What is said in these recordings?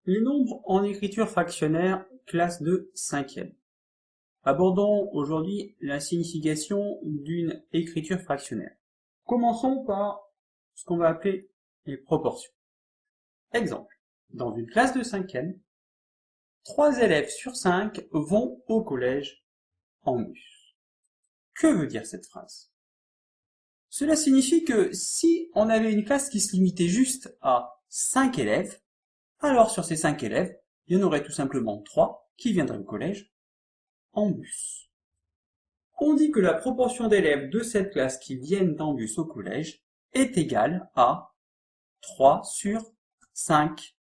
Les nombres en écriture fractionnaire, classe de 5e. Abordons aujourd'hui la signification d'une écriture fractionnaire. Commençons par ce qu'on va appeler les proportions. Exemple, dans une classe de 5e, 3 élèves sur 5 vont au collège en bus. Que veut dire cette phrase? Cela signifie que si on avait une classe qui se limitait juste à 5 élèves, alors sur ces 5 élèves, il y en aurait tout simplement 3 qui viendraient au collège en bus. On dit que la proportion d'élèves de cette classe qui viennent en bus au collège est égale à 3 sur 5.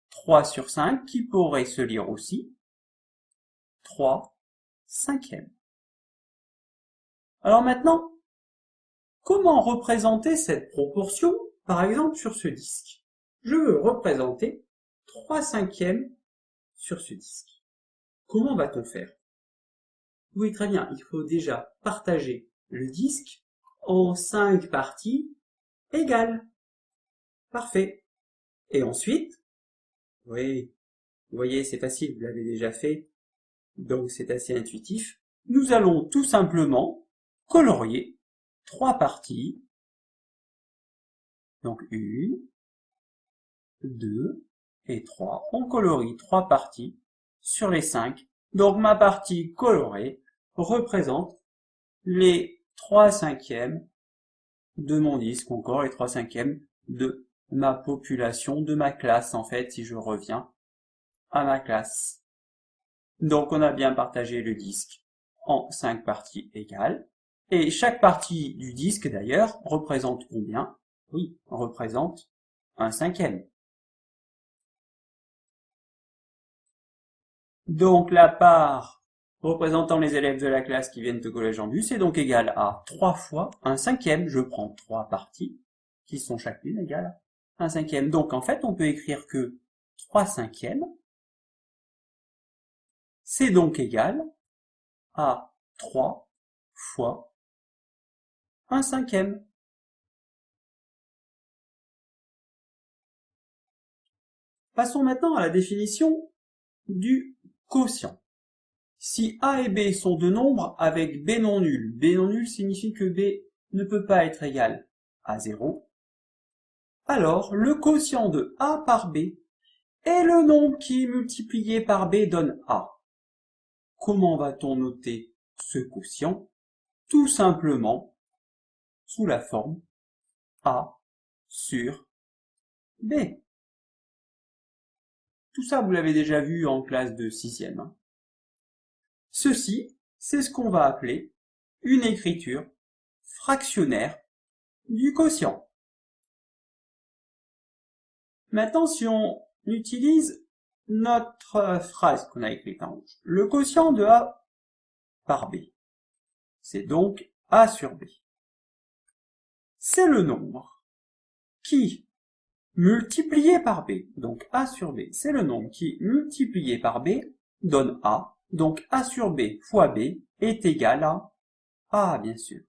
3 sur 5 qui pourrait se lire aussi 3 cinquièmes. Alors maintenant, comment représenter cette proportion, par exemple sur ce disque? Je veux représenter 3 cinquièmes sur ce disque. Comment va-t-on faire? Oui, très bien, il faut déjà partager le disque en 5 parties égales. Parfait. Et ensuite, oui, vous voyez, c'est facile, vous l'avez déjà fait, donc c'est assez intuitif. Nous allons tout simplement colorier 3 parties. Donc 1, 2 et 3. On colorie 3 parties sur les 5. Donc ma partie colorée représente les 3 cinquièmes de mon disque, encore les 3 cinquièmes de ma population, de ma classe en fait, si je reviens à ma classe. Donc on a bien partagé le disque en 5 parties égales. Et chaque partie du disque d'ailleurs représente combien? Oui, représente un cinquième. Donc la part représentant les élèves de la classe qui viennent au collège en bus est donc égale à 3 fois un cinquième. Je prends 3 parties qui sont chacune égales à un cinquième. Donc en fait on peut écrire que 3 cinquièmes, c'est donc égal à 3 fois un cinquième. Passons maintenant à la définition du quotient. Si A et B sont deux nombres avec B non nul signifie que B ne peut pas être égal à 0, alors le quotient de A par B est le nombre qui multiplié par B donne A. Comment va-t-on noter ce quotient? Tout simplement sous la forme A sur B. Tout ça, vous l'avez déjà vu en classe de 6e. Ceci, c'est ce qu'on va appeler une écriture fractionnaire du quotient. Maintenant, si on utilise notre phrase qu'on a écrite en rouge, le quotient de A par B, c'est donc A sur B. C'est le nombre qui, multiplié par B, donc A sur B, c'est le nombre qui, multiplié par B, donne A, donc A sur B fois B est égal à A, bien sûr.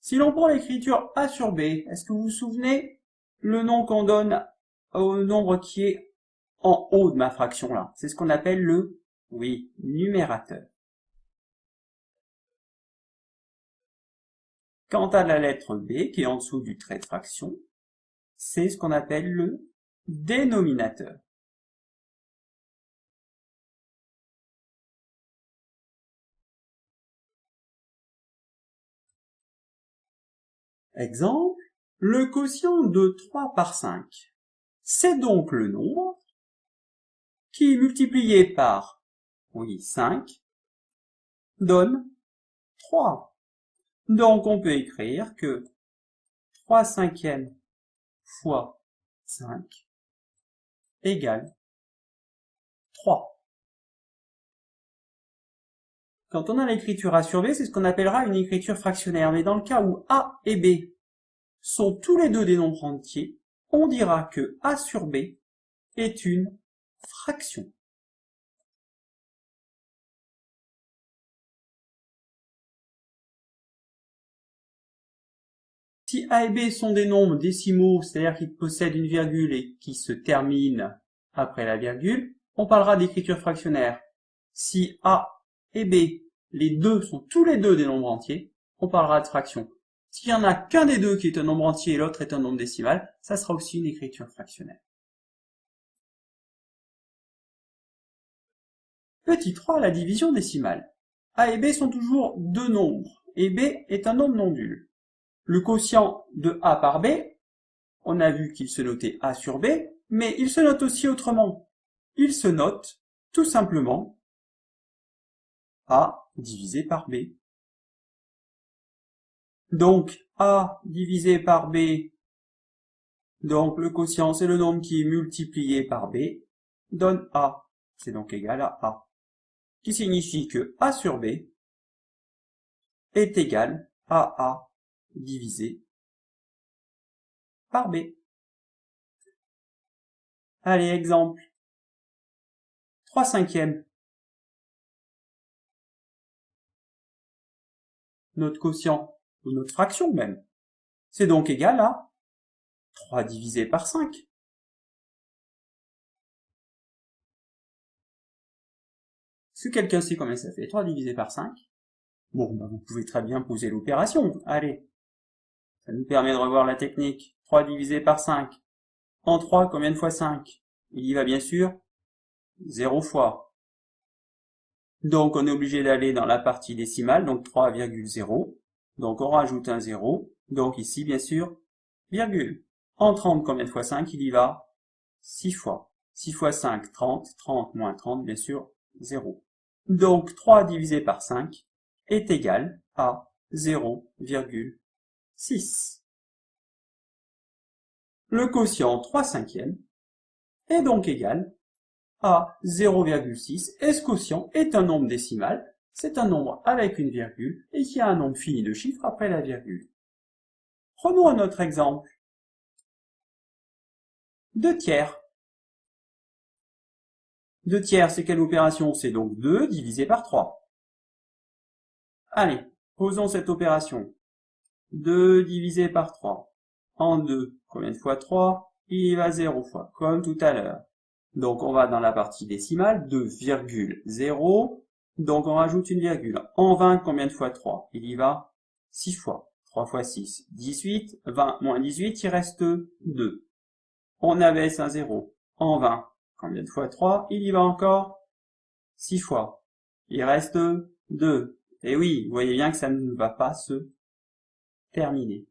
Si l'on prend l'écriture A sur B, est-ce que vous vous souvenez le nom qu'on donne au nombre qui est en haut de ma fraction là? C'est ce qu'on appelle le, oui, numérateur. Quant à la lettre B, qui est en dessous du trait de fraction, c'est ce qu'on appelle le dénominateur. Exemple, le quotient de 3 par 5. C'est donc le nombre qui, multiplié par, oui, 5, donne 3. Donc on peut écrire que 3 cinquièmes fois 5 égale 3. Quand on a l'écriture A sur B, c'est ce qu'on appellera une écriture fractionnaire. Mais dans le cas où A et B sont tous les deux des nombres entiers, on dira que A sur B est une fraction. Si Si A et B sont des nombres décimaux, c'est-à-dire qu'ils possèdent une virgule et qui se terminent après la virgule, on parlera d'écriture fractionnaire. Si A et B, les deux sont tous les deux des nombres entiers, on parlera de fraction. S'il n'y en a qu'un des deux qui est un nombre entier et l'autre est un nombre décimal, ça sera aussi une écriture fractionnaire. Petit 3, la division décimale. A et B sont toujours deux nombres, et B est un nombre non nul. Le quotient de A par B, on a vu qu'il se notait A sur B, mais il se note aussi autrement. Il se note tout simplement A divisé par B. Donc A divisé par B, donc le quotient c'est le nombre qui est multiplié par B, donne A. C'est donc égal à A. Qui signifie que A sur B est égal à A divisé par B. Allez, exemple. 3/5. Notre quotient, ou notre fraction même, c'est donc égal à 3 divisé par 5. Est-ce que quelqu'un sait combien ça fait 3 divisé par 5? Bon, ben vous pouvez très bien poser l'opération. Allez, ça nous permet de revoir la technique. 3 divisé par 5. En 3, combien de fois 5? Il y va bien sûr 0 fois. Donc on est obligé d'aller dans la partie décimale, donc 3,0. Donc on rajoute un 0. Donc ici, bien sûr, virgule. En 30, combien de fois 5? Il y va 6 fois. 6 fois 5, 30. 30 moins 30, bien sûr, 0. Donc 3 divisé par 5 est égal à 0,6. Le quotient 3/5 est donc égal à 0,6 et ce quotient est un nombre décimal, c'est un nombre avec une virgule et qui a un nombre fini de chiffres après la virgule. Prenons un autre exemple. 2 tiers. 2 tiers, c'est quelle opération? C'est donc 2 divisé par 3. Allez, posons cette opération. 2 divisé par 3. En 2, combien de fois 3? Il y va 0 fois, comme tout à l'heure. Donc on va dans la partie décimale, 2,0. Donc on rajoute une virgule. En 20, combien de fois 3? Il y va 6 fois. 3 fois 6, 18. 20 moins 18, il reste 2. On abaisse un 0. En 20, combien de fois 3? Il y va encore 6 fois. Il reste 2. Et oui, vous voyez bien que ça ne va pas se terminer.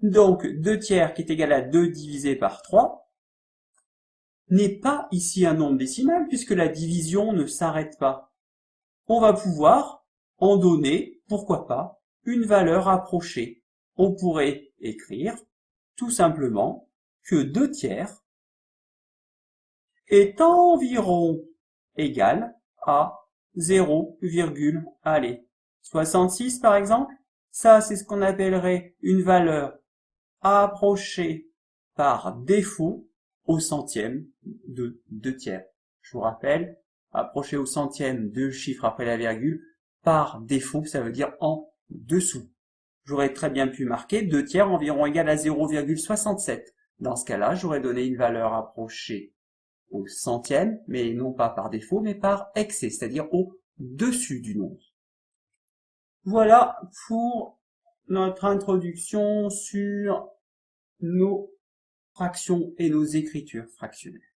Donc 2 tiers qui est égal à 2 divisé par 3 n'est pas ici un nombre décimal puisque la division ne s'arrête pas. On va pouvoir en donner, pourquoi pas, une valeur approchée. On pourrait écrire tout simplement que 2 tiers est environ égal à 0,66 par exemple. Ça, c'est ce qu'on appellerait une valeur approchée par défaut au centième de 2 tiers. Je vous rappelle, approcher au centième de chiffre après la virgule, par défaut, ça veut dire en dessous. J'aurais très bien pu marquer 2 tiers environ égal à 0,67. Dans ce cas-là, j'aurais donné une valeur approchée au centième, mais non pas par défaut, mais par excès, c'est-à-dire au-dessus du nombre. Voilà pour notre introduction sur nos fractions et nos écritures fractionnelles.